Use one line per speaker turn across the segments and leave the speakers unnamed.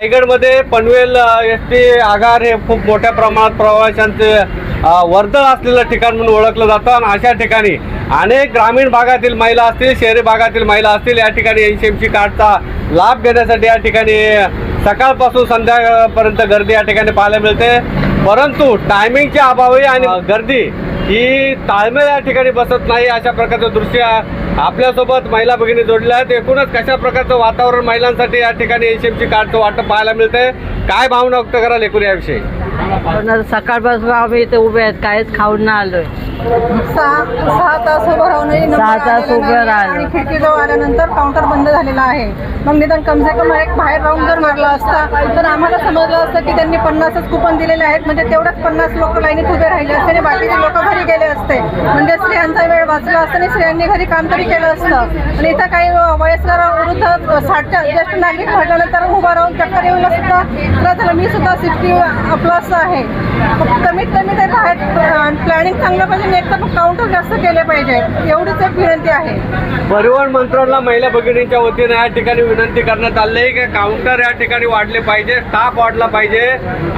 रायगडमध्ये पनवेल एसटी आगार हे खूप मोठ्या प्रमाणात प्रवाशांचे वर्दळ असलेलं ठिकाण म्हणून ओळखलं जातं आणि अशा ठिकाणी अनेक ग्रामीण भागातील महिला असतील, शहरी भागातील महिला असतील, या ठिकाणी एनसीएमसी कार्डचा लाभ घेण्यासाठी या ठिकाणी सकाळपासून संध्याकाळपर्यंत गर्दी या ठिकाणी पाहायला मिळते. परंतु टायमिंगच्या अभावी आणि गर्दी ही ताळमेळ या ठिकाणी बसत नाही. अशा प्रकारचं दृश्य आपल्यासोबत महिला भगिनी जोडल्या आहेत. एकूणच कशा प्रकारचं वातावरण महिलांसाठी या ठिकाणी एनसीएमसी कार्डचं वाटप पाहायला मिळतंय, काय भावना व्यक्त कराल एकूण याविषयी?
सकाळपासून आम्ही इथे उभे आहेत, काहीच खाऊन ना आलोय.
सहा तास उभं राहून
6 तास उभं राहिलो
आणि खिडकीजवळ आल्यानंतर काउंटर बंद झालेला आहे. मग निदान कम से कम एक बाहेर राऊंड जर मारला असता तर आम्हाला समजलं असतं की त्यांनी 50च कुपन दिलेले आहेत, म्हणजे तेवढंच 50 लोक लाईनीत उभे राहिले असते आणि बाकीचे लोक घरी गेले असते. म्हणजे स्त्रियांचा वेळ वाचला असता आणि स्त्रियांनी घरी काम तरी केलं असतं. आणि इथं काही वयस्कर वृद्ध 60च्या ज्येष्ठ नागरिक म्हटल्यानंतर उभं राहून चक्कर येऊन सुद्धा त्रास झाला. मी सुद्धा 60+ आहे. कमीत कमी ते बाहेर प्लॅनिंग चांगलं पाहिजे, एक तर काउंटर जास्त केले पाहिजे, एवढीच एक विनंती आहे.
परिवहन मंत्र्यांना महिला भगिनींच्या वतीने या ठिकाणी विनंती करण्यात आली आहे की काउंटर या ठिकाणी वाढले पाहिजे, स्टाफ वाढला पाहिजे.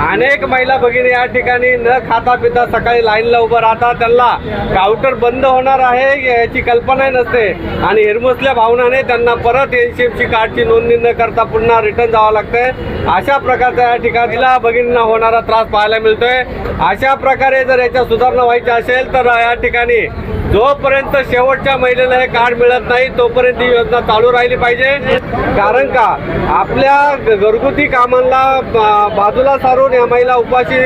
अनेक महिला भगिनी या ठिकाणी न खाता पिता सकाळी लाईनला उभं राहतात, त्यांना काउंटर बंद होणार आहे याची कल्पनाही नसते आणि हिरमुसल्या भावनाने त्यांना परत एनसीएमसी कार्डची नोंदणी न करता पुन्हा रिटर्न जावं लागतंय. अशा प्रकारचा या ठिकाणी भगिनींना होणारा त्रास पाहायला मिळतोय. अशा प्रकारे जर याच्या सुधारणा व्हायची असेल तर या ठिकाणी जोपर्यंत शेवटच्या महिलेला हे कार्ड मिळत नाही तोपर्यंत ही योजना चालू राहिली पाहिजे. कारण का आपल्या घरगुती कामांना बाजूला सारून या महिला उपाशी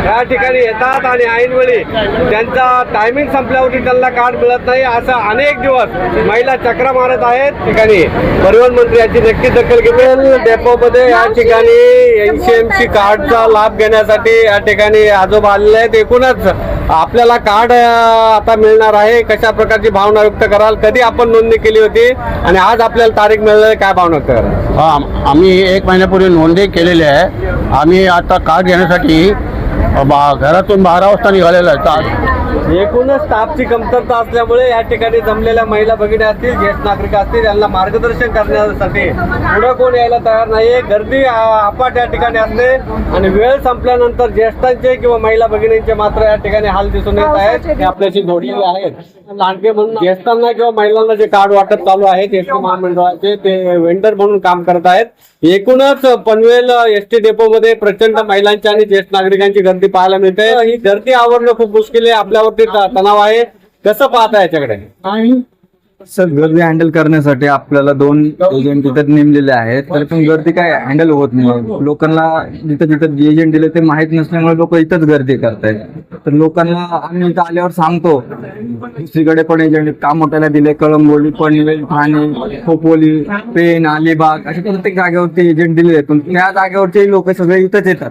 या ठिकाणी येतात आणि ऐनवेळी त्यांचा टायमिंग संपल्यावरती त्यांना कार्ड मिळत नाही. असं अनेक दिवस महिला चक्रा मारत आहेत. ठिकाणी परिवहन मंत्री याची नक्की दखल घेतील. डेपोमध्ये या ठिकाणी एनसीएमसी कार्डचा लाभ घेण्यासाठी या ठिकाणी आजोबा आलेले आहेत. एकूणच आपल्याला कार्ड आता मिळणार आहे, कशा प्रकारची भावना व्यक्त कराल? कधी आपण नोंदणी केली होती आणि आज आपल्याला तारीख मिळाली, काय भावना व्यक्त कराल?
आम्ही 1 महिन्यापूर्वी नोंदणी केलेली आहे. आम्ही आता कार्ड घेण्यासाठी घरातून 12 वाजता निघालेलो आहे.
एकूणच स्टाफची कमतरता असल्यामुळे या ठिकाणी जमलेल्या महिला भगिनी असतील, ज्येष्ठ नागरिक असतील, यांना मार्गदर्शन करण्यासाठी पुढे कोण यायला तयार नाहीये. गर्दी अपाट या ठिकाणी असते आणि वेळ संपल्यानंतर ज्येष्ठांचे किंवा महिला भगिनींचे मात्र या ठिकाणी हाल दिसून येत आहेत. हे आपल्याशी जोडलेले आहेत. लाडके म्हणून ज्येष्ठांना किंवा महिलांना जे कार्ड वाटप चालू आहे एसटी महामंडळाचे, ते वेंडर म्हणून काम करत आहेत. एकूणच पनवेल एसटी डेपो मध्ये प्रचंड महिलांची आणि ज्येष्ठ नागरिकांची गर्दी पाहायला मिळते. ही गर्दी आवरणं खूप मुश्किल आहे, आपल्यावरती तणाव आहे. कसं पाहता याच्याकडे?
सर, गर्दी हँडल करण्यासाठी आपल्याला 2 एजंट तिथं नेमलेले आहेत, तरी पण गर्दी काय हँडल होत नाही. लोकांना जिथं जिथं एजंट दिले ते माहित नसल्यामुळे लोक इथंच गर्दी करतायत. तर लोकांना आम्ही इथं आल्यावर सांगतो, दुसरीकडे पण एजंट काम मोठ्याला दिले, कळंबोली, पनवेल, ठाणे, खोपोली, पेन, अलिबाग अशा प्रत्येक जागेवरती एजंट दिले. पण त्या जागेवरचे लोक सगळे इथंच येतात.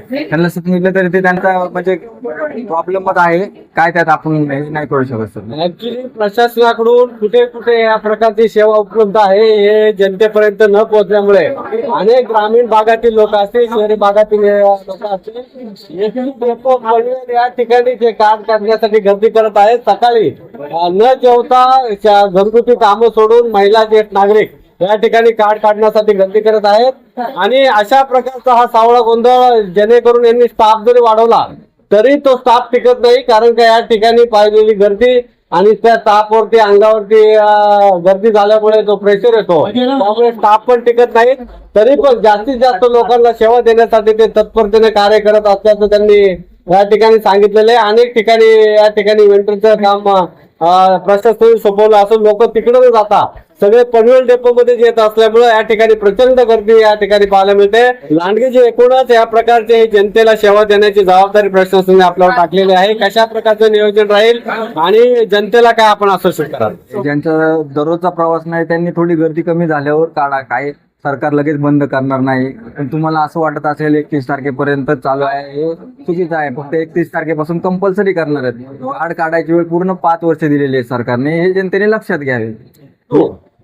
त्यांना सांगितलं तरी ते त्यांचा म्हणजे प्रॉब्लेम आहे काय, त्यात आपण नाही करू शकत.
ऍक्च्युली प्रशासनाकडून कुठे कुठे या प्रकारची सेवा उपलब्ध आहे हे जनतेपर्यंत न पोहोचल्यामुळे अनेक ग्रामीण भागातील लोक असतील, शहरी भागातील लोक असतील, या ठिकाणी जे कार्ड काढण्यासाठी गर्दी करत आहेत. सकाळी न जेवता घरगुती कामं सोडून महिला ज्येष्ठ नागरिक या ठिकाणी कार्ड काढण्यासाठी गर्दी करत आहेत आणि अशा प्रकारचा हा सावळा गोंधळ, जेणेकरून यांनी स्टाफ जरी वाढवला तरी तो स्टाफ टिकत नाही. कारण का या ठिकाणी पाहिलेली गर्दी आणि त्या स्टाफवरती अंगावरती गर्दी झाल्यामुळे जो प्रेशर येतो त्यामुळे स्टाफ पण टिकत नाही. तरी पण जास्तीत जास्त लोकांना सेवा देण्यासाठी ते तत्परतेने कार्य करत असल्याचं त्यांनी या ठिकाणी सांगितलेलं आहे. अनेक ठिकाणी या ठिकाणी वेंटरचं काम प्रशासन सोपवलं असून लोक तिकडे न जाता सगळे पनवेल डेपो मध्ये येत असल्यामुळे या ठिकाणी प्रचंड गर्दी या ठिकाणी पाहायला मिळते. लांडगेजी एकूणच या प्रकारचे जनतेला सेवा देण्याची जबाबदारी प्रशासनाने आपल्यावर टाकलेली आहे. कशा प्रकारचं नियोजन राहील आणि जनतेला काय आपण आश्वासित कराल?
ज्यांचा दररोजचा प्रवास नाही त्यांनी थोडी गर्दी कमी झाल्यावर काढा, काय सरकार लगेच बंद करणार नाही. पण तुम्हाला असं वाटत असेल 31 तारखेपर्यंत चालू आहे, हे चुकीचं आहे. फक्त 31 तारखेपासून कंपल्सरी करणार आहेत. कार्ड काढायची वेळ पूर्ण 5 वर्ष दिलेली आहे सरकारने, हे जनतेने लक्षात घ्यावे.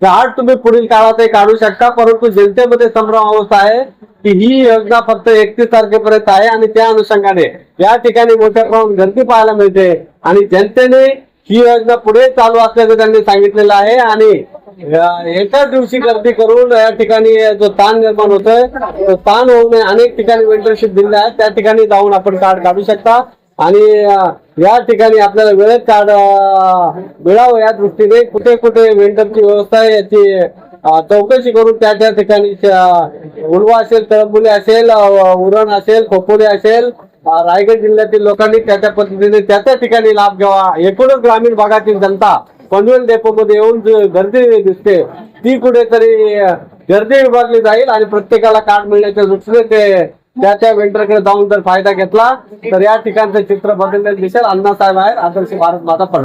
कार्ड तुम्ही पुढील काळातही काढू शकता, परंतु जनतेमध्ये संभ्रम अवस्था आहे की ही योजना फक्त 31 तारखेपर्यंत आहे आणि त्या अनुषंगाने या ठिकाणी मोठ्या प्रमाणात गर्दी पाहायला मिळते आणि जनतेने ही योजना पुढे चालू असल्याचं त्यांनी सांगितलेलं आहे आणि एकाच दिवशी गर्दी करून या ठिकाणी जो ताण निर्माण होतोय तो ताण होऊ नये अनेक ठिकाणी मेंटरशिप दिल्या आहेत, त्या ठिकाणी जाऊन आपण कार्ड काढू शकता आणि या ठिकाणी आपल्याला वेळेत कार्ड मिळावं या दृष्टीने कुठे कुठे मेंटरची व्यवस्था आहे याची चौकशी करून त्या ठिकाणी उलवा असेल, तळंबुले असेल, उरण असेल, खोपोली असेल, रायगड जिल्ह्यातील लोकांनी त्या पद्धतीने त्या ठिकाणी लाभ घ्यावा. एकूणच ग्रामीण भागातील जनता पनवेल डेपो मध्ये येऊन जी गर्दी दिसते ती कुठेतरी गर्दी विभागली जाईल आणि प्रत्येकाला कार्ड मिळण्याच्या दृष्टीने ते त्या वेंडरकडे जाऊन जर फायदा घेतला तर या ठिकाणचं चित्र बदललेलं दिसेल. अण्णासाहेब आहेत, आदर्श भारत माता.